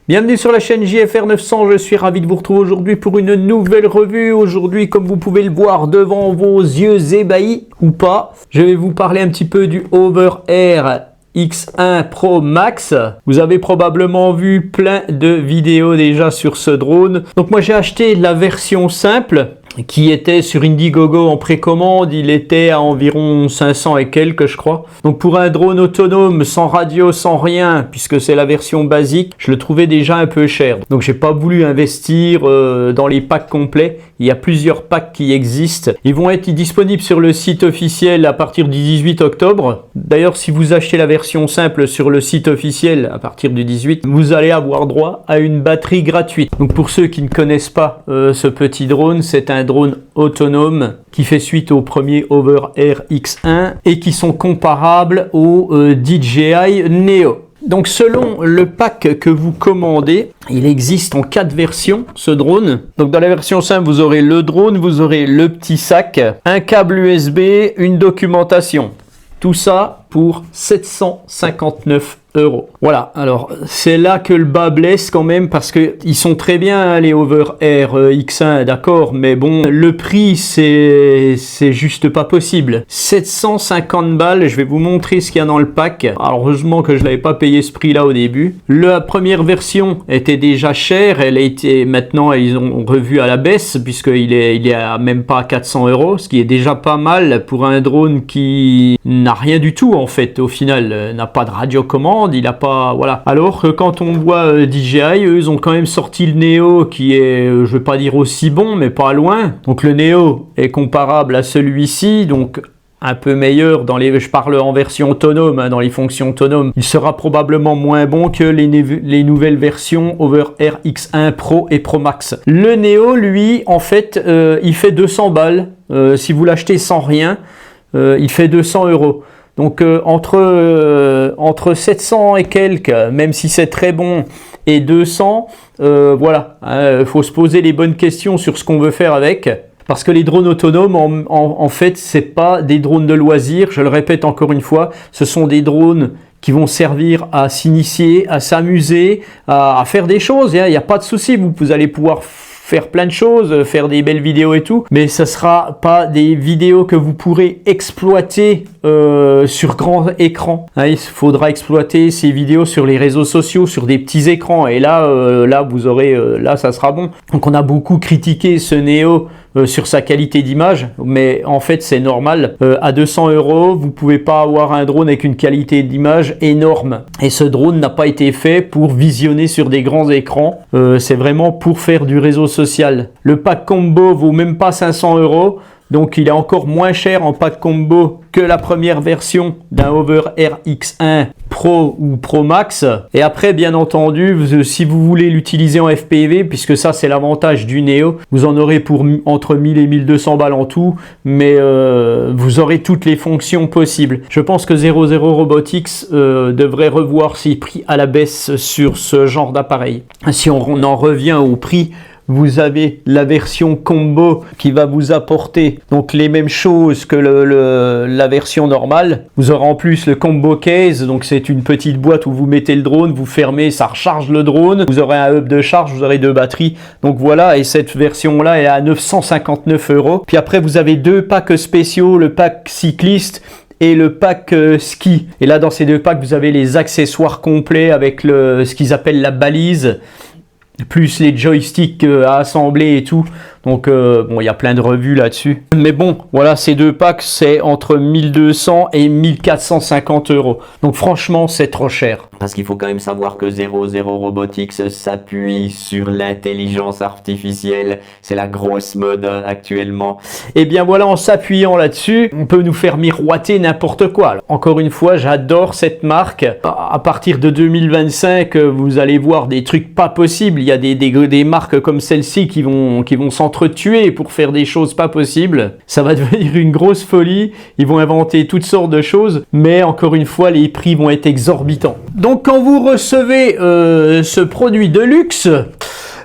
Bienvenue sur la chaîne JFR 900, je suis ravi de vous retrouver aujourd'hui pour une nouvelle revue. Aujourd'hui, comme vous pouvez le voir devant vos yeux ébahis ou pas, je vais vous parler un petit peu du Overair X1 Pro Max. Vous avez probablement vu plein de vidéos déjà sur ce drone. Donc moi j'ai acheté la version simple qui était sur Indiegogo en précommande. Il était à environ 500 et quelques je crois. Donc pour un drone autonome sans radio, sans rien, puisque c'est la version basique, je le trouvais déjà un peu cher. Donc j'ai pas voulu investir dans les packs complets. Il y a plusieurs packs qui existent. Ils vont être disponibles sur le site officiel à partir du 18 octobre. D'ailleurs, si vous achetez la version simple sur le site officiel à partir du 18, vous allez avoir droit à une batterie gratuite. Donc pour ceux qui ne connaissent pas ce petit drone, c'est un drone autonome qui fait suite au premier Overair X1 et qui sont comparables au DJI Neo. Donc selon le pack que vous commandez, il existe en 4 versions ce drone. Donc dans la version simple, vous aurez le drone, vous aurez le petit sac, un câble USB, une documentation. Tout ça pour 759 €. Voilà, alors c'est là que le bas blesse quand même parce que ils sont très bien hein, les Overair X1, d'accord, mais bon, le prix c'est juste pas possible. 750 balles, je vais vous montrer ce qu'il y a dans le pack. Alors, heureusement que je l'avais pas payé ce prix là au début. La première version était déjà chère, elle a été maintenant ils ont revu à la baisse puisqu'il est à même pas 400 €, ce qui est déjà pas mal pour un drone qui n'a rien du tout en fait au final, n'a pas de radiocommande. Il a pas, voilà. Alors que quand on voit DJI, eux, ils ont quand même sorti le Neo qui est, je vais pas dire aussi bon, mais pas loin. Donc le Neo est comparable à celui-ci, donc un peu meilleur dans les, je parle en version autonome, hein, dans les fonctions autonomes. Il sera probablement moins bon que les nouvelles versions Overair X1 Pro et Pro Max. Le Neo, lui, en fait, il fait 200 balles. Si vous l'achetez sans rien, il fait 200 €. Donc entre 700 et quelques, même si c'est très bon, et 200, voilà, faut se poser les bonnes questions sur ce qu'on veut faire avec. Parce que les drones autonomes, en fait, c'est pas des drones de loisirs. Je le répète encore une fois, ce sont des drones qui vont servir à s'initier, à s'amuser, à faire des choses. Il n'y a pas de souci, vous allez pouvoir faire plein de choses, faire des belles vidéos et tout, mais ça sera pas des vidéos que vous pourrez exploiter sur grand écran. Hein, il faudra exploiter ces vidéos sur les réseaux sociaux, sur des petits écrans, et là, là vous aurez, là ça sera bon. Donc on a beaucoup critiqué ce Neo sur sa qualité d'image, mais en fait c'est normal. À 200 €, vous pouvez pas avoir un drone avec une qualité d'image énorme. Et ce drone n'a pas été fait pour visionner sur des grands écrans. C'est vraiment pour faire du réseau social. Le pack combo vaut même pas 500 €. Donc il est encore moins cher en pack combo que la première version d'un Overair X1 Pro ou Pro Max. Et après, bien entendu, si vous voulez l'utiliser en FPV, puisque ça c'est l'avantage du Neo, vous en aurez pour entre 1000 et 1200 balles en tout, mais vous aurez toutes les fonctions possibles. Je pense que 00 Robotics devrait revoir ses prix à la baisse sur ce genre d'appareil. Si on en revient au prix, vous avez la version combo qui va vous apporter donc les mêmes choses que la version normale. Vous aurez en plus le combo case, donc c'est une petite boîte où vous mettez le drone, vous fermez, ça recharge le drone. Vous aurez un hub de charge, vous aurez 2 batteries. Donc voilà, et cette version-là est à 959 €. Puis après, vous avez 2 packs spéciaux, le pack cycliste et le pack ski. Et là, dans ces 2 packs, vous avez les accessoires complets avec ce qu'ils appellent la balise, plus les joysticks à assembler et tout. Donc bon, il y a plein de revues là-dessus. Mais bon, voilà, ces 2 packs, c'est entre 1200 et 1450 €. Donc franchement, c'est trop cher. Parce qu'il faut quand même savoir que 00 Robotics s'appuie sur l'intelligence artificielle. C'est la grosse mode actuellement. Et bien voilà, en s'appuyant là-dessus, on peut nous faire miroiter n'importe quoi. Alors, encore une fois, j'adore cette marque. À partir de 2025, vous allez voir des trucs pas possibles. Il y a des marques comme celle-ci qui vont s'entretuer pour faire des choses pas possibles. Ça va devenir une grosse folie. Ils vont inventer toutes sortes de choses, mais encore une fois, les prix vont être exorbitants. Donc quand vous recevez ce produit de luxe,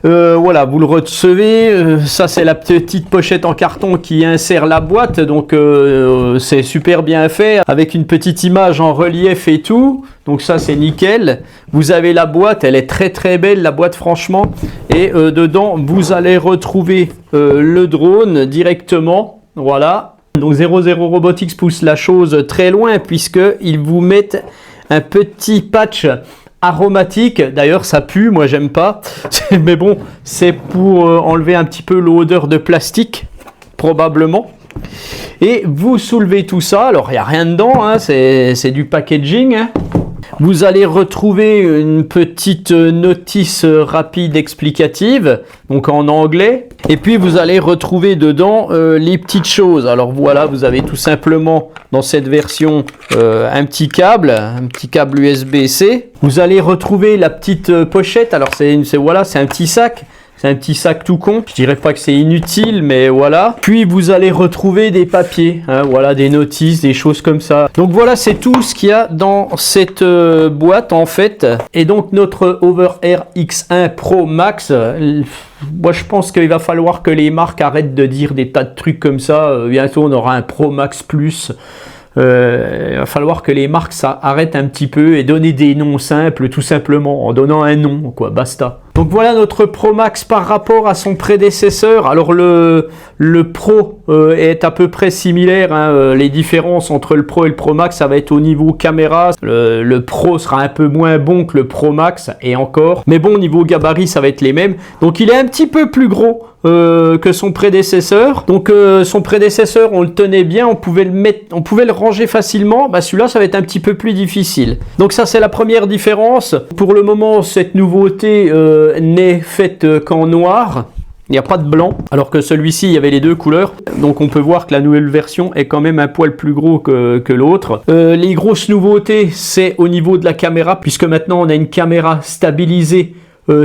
Voilà, vous le recevez. Ça, c'est la petite pochette en carton qui insère la boîte. Donc, c'est super bien fait avec une petite image en relief et tout. Donc ça, c'est nickel. Vous avez la boîte. Elle est très très belle, la boîte, franchement. Et dedans, vous allez retrouver le drone directement. Voilà. Donc 00 Robotics pousse la chose très loin puisqu'ils vous mettent un petit patch aromatique. D'ailleurs, ça pue, moi j'aime pas. Mais bon, c'est pour enlever un petit peu l'odeur de plastique, probablement. Et vous soulevez tout ça. Alors, il n'y a rien dedans, hein, c'est du packaging. Hein. Vous allez retrouver une petite notice rapide explicative, donc en anglais. Et puis vous allez retrouver dedans les petites choses. Alors voilà, vous avez tout simplement dans cette version un petit câble USB-C. Vous allez retrouver la petite pochette. Alors c'est un petit sac. C'est un petit sac tout con. Je dirais pas que c'est inutile, mais voilà. Puis vous allez retrouver des papiers, hein, voilà, des notices, des choses comme ça. Donc voilà, c'est tout ce qu'il y a dans cette boîte en fait. Et donc notre Overair X1 Pro Max. Moi, je pense qu'il va falloir que les marques arrêtent de dire des tas de trucs comme ça. Bientôt, on aura un Pro Max Plus. Il va falloir que les marques arrêtent un petit peu et donner des noms simples, tout simplement, en donnant un nom, quoi, basta. Donc voilà notre Pro Max par rapport à son prédécesseur. Alors le Pro est à peu près similaire, hein. Les différences entre le Pro et le Pro Max, ça va être au niveau caméra. Le Pro sera un peu moins bon que le Pro Max, et encore. Mais bon, au niveau gabarit, ça va être les mêmes. Donc il est un petit peu plus gros que son prédécesseur. Donc son prédécesseur, on le tenait bien, on pouvait le ranger facilement. Bah, celui-là, ça va être un petit peu plus difficile. Donc ça, c'est la première différence. Pour le moment, cette nouveauté n'est faite qu'en noir. Il n'y a pas de blanc, alors que celui-ci, il y avait les deux couleurs. Donc on peut voir que la nouvelle version est quand même un poil plus gros que l'autre. Les grosses nouveautés, c'est au niveau de la caméra, puisque maintenant on a une caméra stabilisée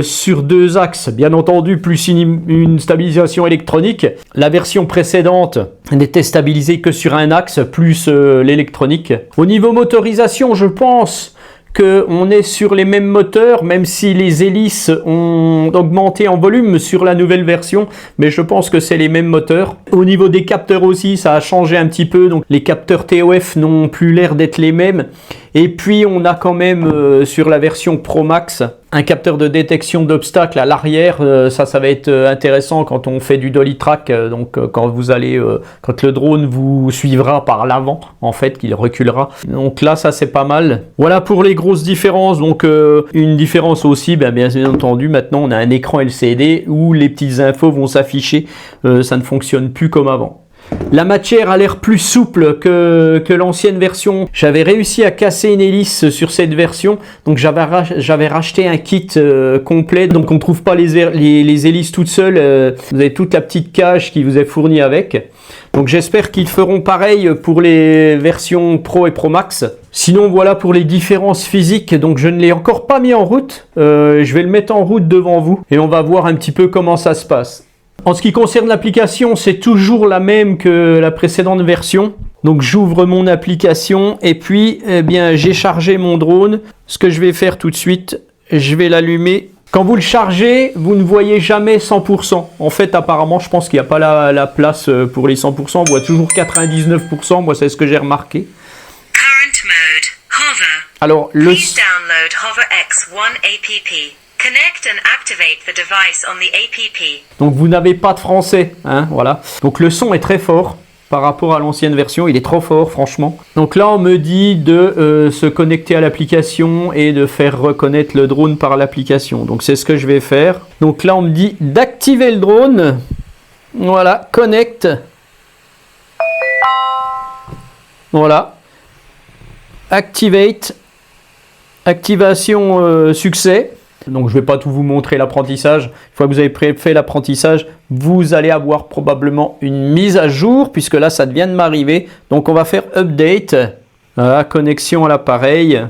sur deux axes, bien entendu, plus une stabilisation électronique. La version précédente n'était stabilisée que sur un axe, plus l'électronique. Au niveau motorisation, je pense qu'on est sur les mêmes moteurs, même si les hélices ont augmenté en volume sur la nouvelle version, mais je pense que c'est les mêmes moteurs. Au niveau des capteurs aussi, ça a changé un petit peu, donc les capteurs TOF n'ont plus l'air d'être les mêmes. Et puis on a quand même sur la version Pro Max un capteur de détection d'obstacles à l'arrière. Ça va être intéressant quand on fait du dolly track, donc quand le drone vous suivra par l'avant, en fait, qu'il reculera. Donc là, ça c'est pas mal. Voilà pour les grosses différences. Donc une différence aussi, bien entendu, maintenant on a un écran LCD où les petites infos vont s'afficher. Ça ne fonctionne plus comme avant. La matière a l'air plus souple que l'ancienne version. J'avais réussi à casser une hélice sur cette version, donc j'avais racheté un kit complet, donc on ne trouve pas les hélices toutes seules. Vous avez toute la petite cage qui vous est fournie avec. Donc j'espère qu'ils feront pareil pour les versions Pro et Pro Max. Sinon voilà pour les différences physiques, donc je ne l'ai encore pas mis en route. Je vais le mettre en route devant vous et on va voir un petit peu comment ça se passe. En ce qui concerne l'application, c'est toujours la même que la précédente version. Donc j'ouvre mon application et puis j'ai chargé mon drone. Ce que je vais faire tout de suite, je vais l'allumer. Quand vous le chargez, vous ne voyez jamais 100%. En fait, apparemment, je pense qu'il n'y a pas la place pour les 100%. On voit toujours 99%. Moi, c'est ce que j'ai remarqué. Current mode, hover. Alors, Please download HoverX1 app. Connect and activate the device on the app. Donc vous n'avez pas de français, hein, voilà. Donc le son est très fort par rapport à l'ancienne version, il est trop fort franchement. Donc là on me dit de se connecter à l'application et de faire reconnaître le drone par l'application. Donc c'est ce que je vais faire. Donc là on me dit d'activer le drone. Voilà, connect. Voilà. Activate. Activation succès. Donc je ne vais pas tout vous montrer l'apprentissage. Une fois que vous avez fait l'apprentissage, vous allez avoir probablement une mise à jour, puisque là ça vient de m'arriver. Donc on va faire update, voilà, connexion à l'appareil,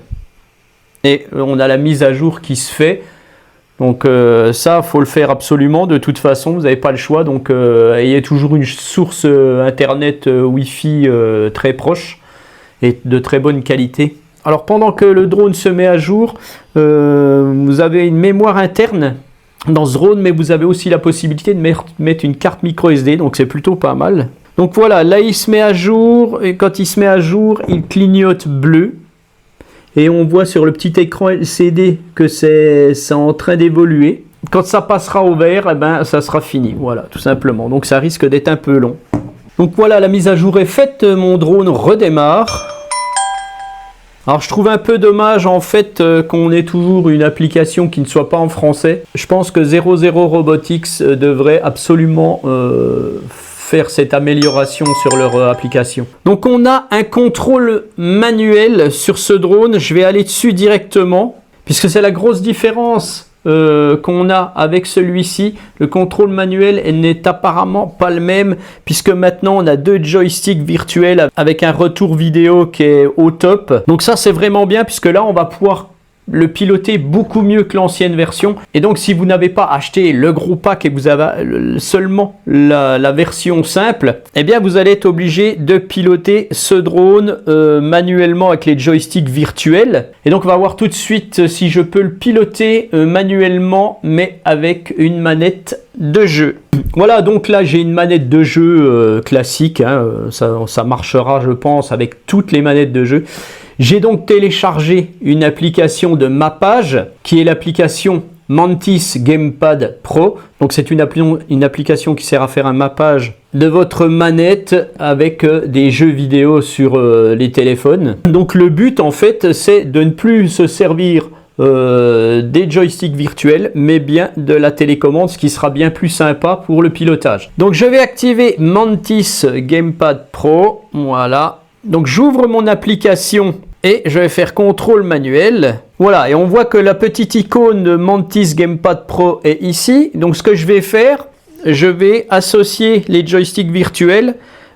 et on a la mise à jour qui se fait. Donc ça, faut le faire absolument, de toute façon, vous n'avez pas le choix. Donc ayez toujours une source internet Wi-Fi très proche et de très bonne qualité. Alors pendant que le drone se met à jour, vous avez une mémoire interne dans ce drone, mais vous avez aussi la possibilité de mettre une carte micro SD, donc c'est plutôt pas mal. Donc voilà, là il se met à jour, et quand il se met à jour, il clignote bleu. Et on voit sur le petit écran LCD que c'est en train d'évoluer. Quand ça passera au vert, eh ben, ça sera fini, voilà, tout simplement. Donc ça risque d'être un peu long. Donc voilà, la mise à jour est faite, mon drone redémarre. Alors je trouve un peu dommage en fait qu'on ait toujours une application qui ne soit pas en français. Je pense que 00 Robotics devrait absolument faire cette amélioration sur leur application. Donc on a un contrôle manuel sur ce drone. Je vais aller dessus directement puisque c'est la grosse différence qu'on a avec celui-ci. Le contrôle manuel n'est apparemment pas le même puisque maintenant on a 2 joysticks virtuels avec un retour vidéo qui est au top. Donc ça c'est vraiment bien puisque là on va pouvoir le piloter beaucoup mieux que l'ancienne version. Et donc si vous n'avez pas acheté le gros pack et que vous avez seulement la version simple, eh bien vous allez être obligé de piloter ce drone manuellement avec les joysticks virtuels. Et donc on va voir tout de suite si je peux le piloter manuellement mais avec une manette de jeu. Voilà, donc là j'ai une manette de jeu classique, hein, ça marchera je pense avec toutes les manettes de jeu. J'ai donc téléchargé une application de mappage qui est l'application Mantis Gamepad Pro. Donc c'est une application qui sert à faire un mappage de votre manette avec des jeux vidéo sur les téléphones. Donc le but en fait c'est de ne plus se servir des joysticks virtuels mais bien de la télécommande, ce qui sera bien plus sympa pour le pilotage. Donc je vais activer Mantis Gamepad Pro, voilà. Donc j'ouvre mon application et je vais faire contrôle manuel. Voilà, et on voit que la petite icône de Mantis Gamepad Pro est ici. Donc ce que je vais faire, je vais associer les joysticks virtuels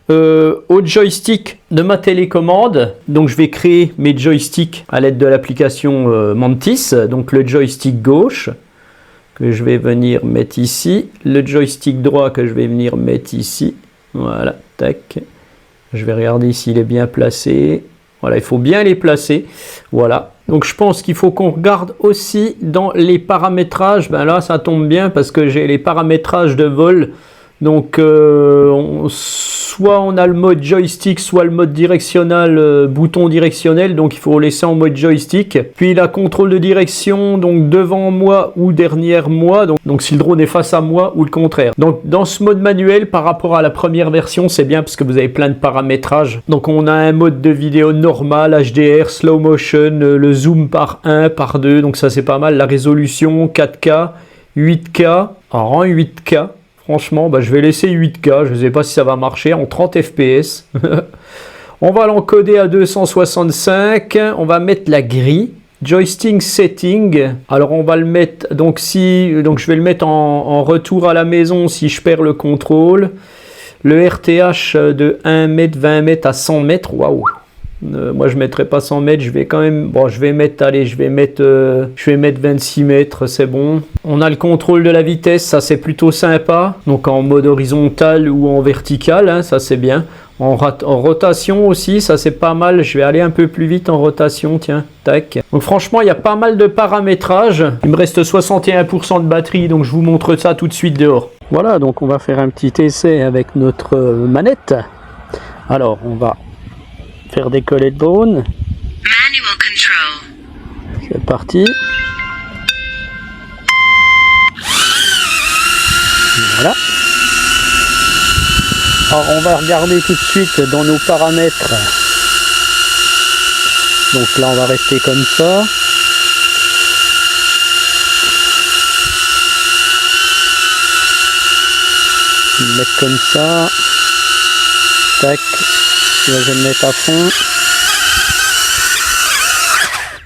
au joystick de ma télécommande. Donc je vais créer mes joysticks à l'aide de l'application Mantis. Donc le joystick gauche que je vais venir mettre ici. Le joystick droit que je vais venir mettre ici. Voilà, tac. Je vais regarder s'il est bien placé. Voilà, il faut bien les placer. Voilà. Donc je pense qu'il faut qu'on regarde aussi dans les paramétrages. Ben là, ça tombe bien parce que j'ai les paramétrages de vol. Donc soit on a le mode joystick, soit le mode directionnel, bouton directionnel. Donc il faut laisser en mode joystick. Puis la contrôle de direction, donc devant moi ou derrière moi. Donc si le drone est face à moi ou le contraire. Donc dans ce mode manuel, par rapport à la première version, c'est bien parce que vous avez plein de paramétrages. Donc on a un mode de vidéo normal, HDR, slow motion, le zoom par 1, par 2. Donc ça c'est pas mal. La résolution 4K, 8K, en 8K. Franchement, bah, je vais laisser 8K, je ne sais pas si ça va marcher, en 30 fps. On va l'encoder à 265, on va mettre la grille. Joystick setting, alors on va le mettre, donc je vais le mettre en retour à la maison si je perds le contrôle. Le RTH de 1 mètre, 20 mètres à 100 mètres, waouh. Moi je ne mettrai pas 100 mètres, je vais quand même, bon je vais mettre 26 mètres, c'est bon. On a le contrôle de la vitesse, ça c'est plutôt sympa, donc en mode horizontal ou en vertical, hein, ça c'est bien. En rotation aussi, ça c'est pas mal, je vais aller un peu plus vite en rotation, tiens, tac. Donc franchement il y a pas mal de paramétrages, il me reste 61% de batterie, donc je vous montre ça tout de suite dehors. Voilà, donc on va faire un petit essai avec notre manette. Alors on va faire décoller le drone. Manual control. C'est parti. Voilà. Alors on va regarder tout de suite dans nos paramètres. Donc là on va rester comme ça. Je vais le mettre comme ça. Tac. Là, je vais le mettre à fond.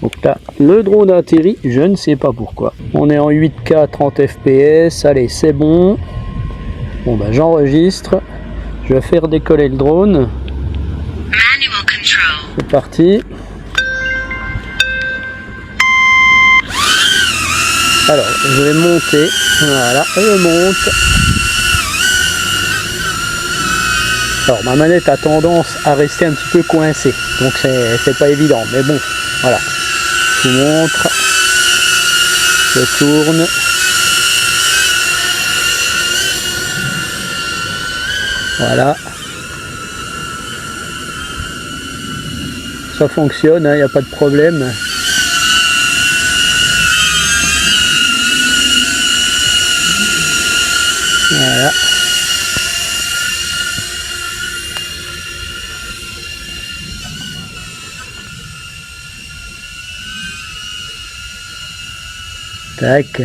Donc là, le drone a atterri, je ne sais pas pourquoi. On est en 8K 30 fps, allez c'est bon. Bon ben j'enregistre. Je vais faire décoller le drone. C'est parti. Alors je vais monter. Voilà, je monte. Alors ma manette a tendance à rester un petit peu coincée, donc c'est pas évident, mais bon, voilà. Je vous montre, je tourne, Voilà. Ça fonctionne, il n'y a pas de problème. Voilà. Tac.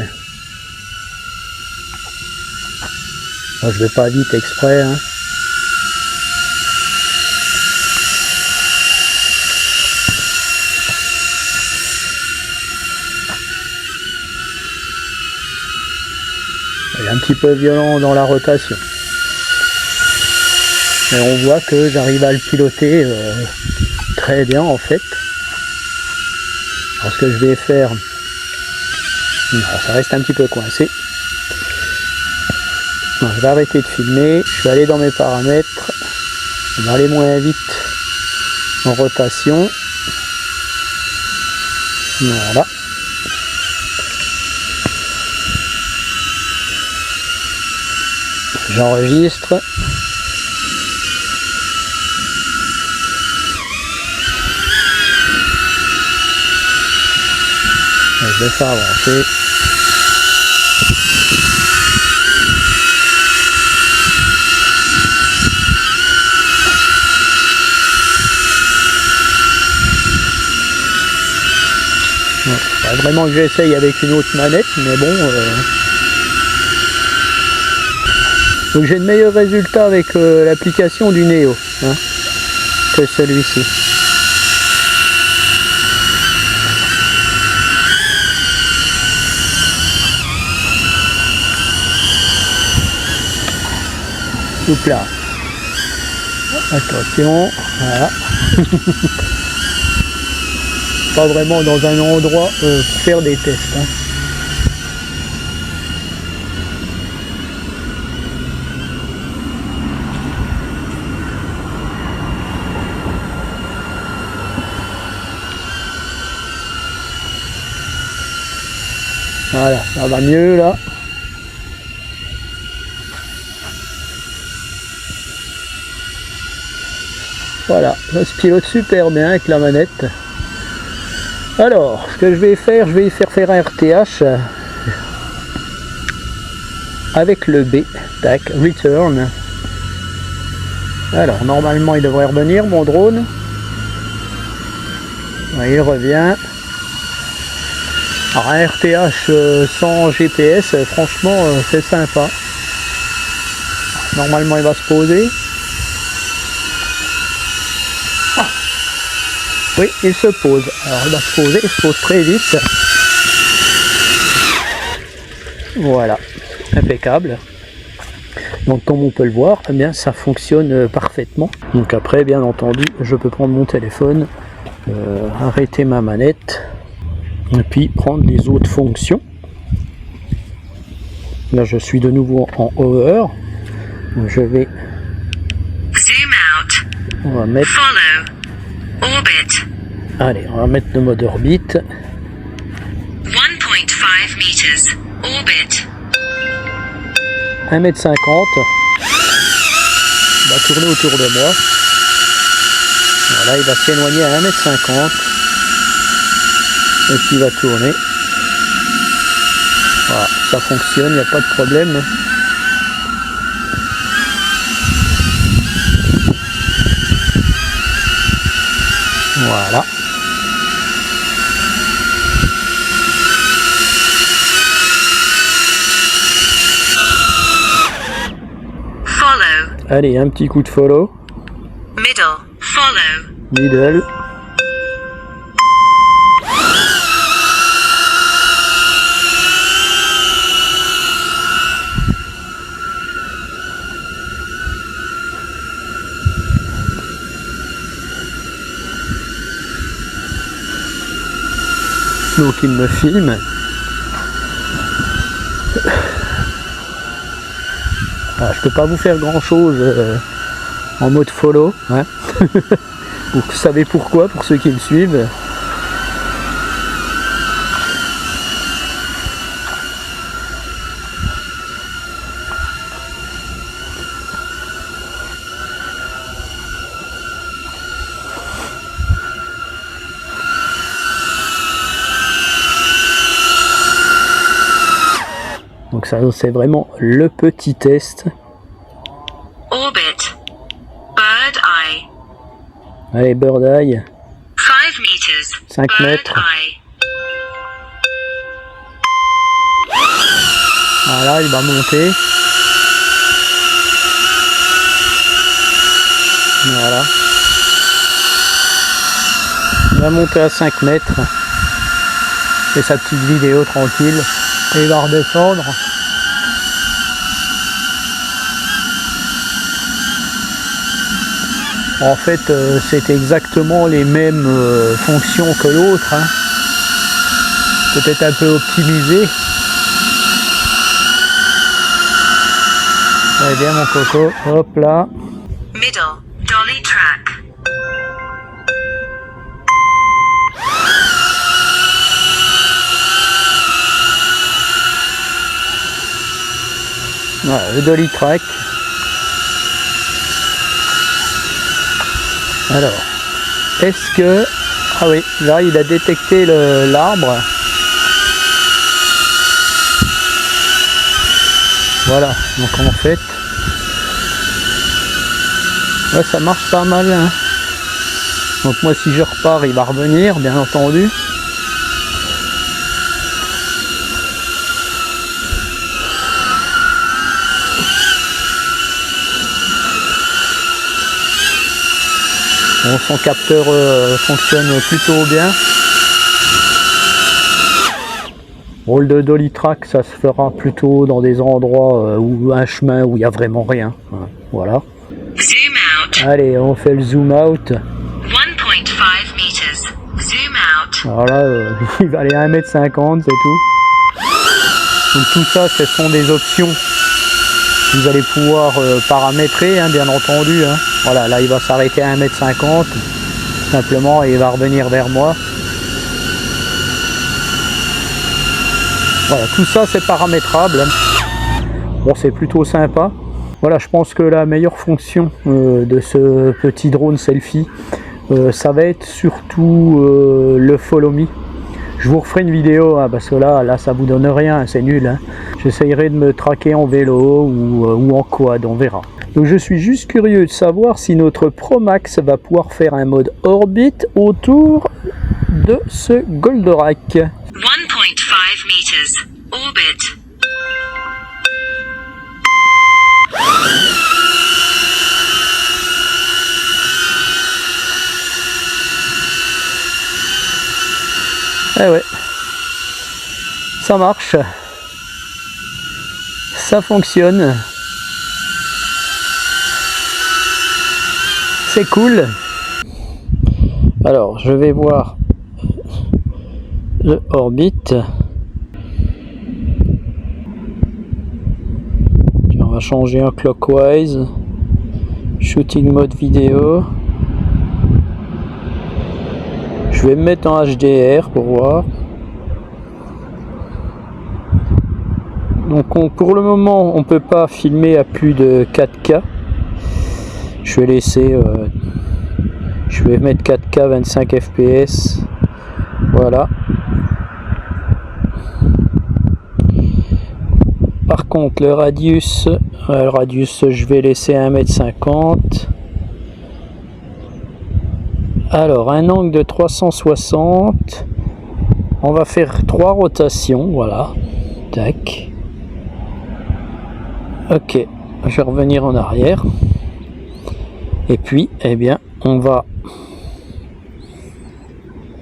Bon, je vais pas vite exprès, hein. Il est un petit peu violent dans la rotation. Mais on voit que j'arrive à le piloter très bien en fait. Alors ce que je vais faire, non, ça reste un petit peu coincé. Non, je vais arrêter de filmer, je vais aller dans mes paramètres, on va aller moins vite en rotation. Voilà. J'enregistre. Je vais faire avancer. Bon, vraiment que j'essaye avec une autre manette, mais bon. Donc j'ai de meilleurs résultats avec l'application du Neo hein, que celui-ci. Oups là. Attention, voilà. Pas vraiment dans un endroit pour faire des tests. Hein. Voilà, ça va mieux là. Voilà, ça se pilote super bien avec la manette. Alors, ce que je vais y faire un RTH avec le B. Tac, return. Alors, normalement, il devrait revenir, mon drone. Ouais, il revient. Alors, un RTH sans GPS, franchement, c'est sympa. Normalement, il va se poser. Oui, il se pose. Alors il va se poser, il se pose très vite. Voilà, impeccable. Donc comme on peut le voir, eh bien ça fonctionne parfaitement. Donc après, bien entendu, je peux prendre mon téléphone, arrêter ma manette, et puis prendre les autres fonctions. Là, je suis de nouveau en hover. Donc, je vais. Zoom out. On va mettre. Follow. Orbit. Allez, on va mettre le mode orbite. 1.5 meters. Orbit. 1,50 m. Il va tourner autour de moi. Voilà, il va s'éloigner à 1,50 m. Et puis il va tourner. Voilà, ça fonctionne, il n'y a pas de problème. Voilà. Follow. Allez, un petit coup de follow. Middle. Follow. Middle. Donc il me filme. Alors, je peux pas vous faire grand chose en mode follow, hein. Vous savez pourquoi, pour ceux qui me suivent. ça c'est vraiment le petit test. Orbit. Bird eye. Allez, bird eye. 5 meters. 5 Bird mètres. eye. Voilà, il va monter. Voilà. Il va monter à 5 mètres. C'est sa petite vidéo tranquille. Et il va redescendre. En fait, c'est exactement les mêmes fonctions que l'autre. Hein. Peut-être un peu optimisé. Allez, bien mon coco. Hop là. Middle. Dolly track. Voilà, le dolly track. Alors, est-ce que... Ah oui, là il a détecté l'arbre. Voilà, donc en fait... Ouais, ça marche pas mal. Hein. Donc moi si je repars, il va revenir, bien entendu. Bon, son capteur fonctionne plutôt bien. Rôle de dolly track, ça se fera plutôt dans des endroits où un chemin où il n'y a vraiment rien. Voilà. Zoom out. Allez, on fait le zoom out. 1.5 meters. Zoom out. Alors là, il va aller à 1m50, c'est tout. Donc tout ça, ce sont des options que vous allez pouvoir paramétrer, hein, bien entendu. Hein. Voilà, là il va s'arrêter à 1m50, simplement, et il va revenir vers moi. Voilà, tout ça c'est paramétrable. Bon, c'est plutôt sympa. Voilà, je pense que la meilleure fonction de ce petit drone selfie, ça va être surtout le follow me. Je vous referai une vidéo hein, parce que là ça vous donne rien, c'est nul. Hein. J'essayerai de me traquer en vélo ou en quad, on verra. Donc je suis juste curieux de savoir si notre Pro Max va pouvoir faire un mode orbit autour de ce Goldorak. 1.5 meters. Orbit. Eh ouais, ça marche, ça fonctionne, c'est cool. Alors je vais voir le orbit. On va changer en clockwise, shooting mode vidéo. Je vais me mettre en HDR pour voir. Donc pour le moment on peut pas filmer à plus de 4K. Je vais laisser je vais mettre 4K 25 fps. Voilà. Par contre le radius je vais laisser 1m50. Alors un angle de 360, on va faire 3 rotations, voilà, tac, ok, je vais revenir en arrière, et puis, eh bien,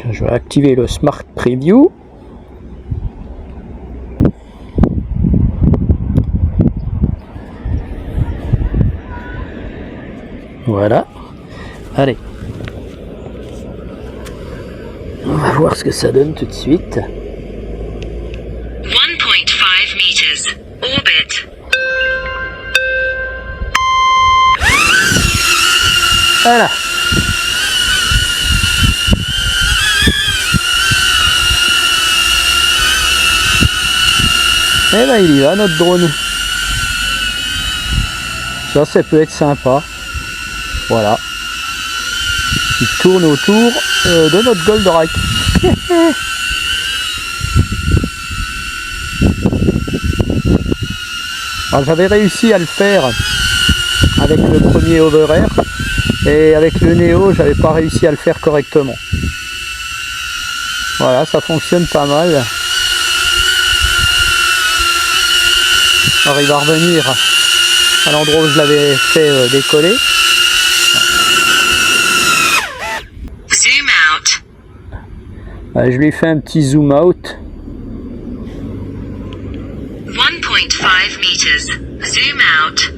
je vais activer le Smart Preview, voilà, allez. On va voir ce que ça donne tout de suite. 1.5 meters. Orbit. Voilà. Et là il y va notre drone. Ça peut être sympa. Voilà. Il tourne autour de notre Goldorak. Alors j'avais réussi à le faire avec le premier Overair et avec le Neo j'avais pas réussi à le faire correctement. Voilà, ça fonctionne pas mal. Alors il va revenir à l'endroit où je l'avais fait décoller. Zoom out. Je lui fais un petit zoom out. 1.5 meters. Zoom out.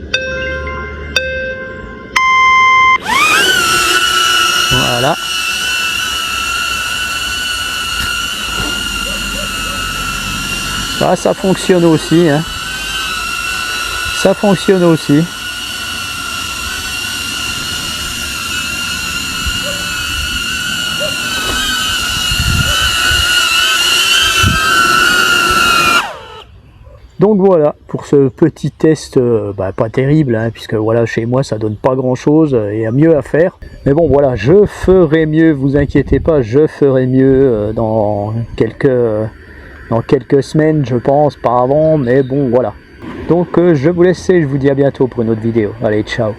Voilà. Ça fonctionne aussi, hein. Ça fonctionne aussi. Donc voilà pour ce petit test, pas terrible, hein, puisque voilà, chez moi ça donne pas grand chose, il y a mieux à faire. Mais bon voilà, je ferai mieux, vous inquiétez pas, je ferai mieux dans quelques semaines je pense, pas avant, mais bon voilà. Donc je vous laisse et je vous dis à bientôt pour une autre vidéo. Allez, ciao.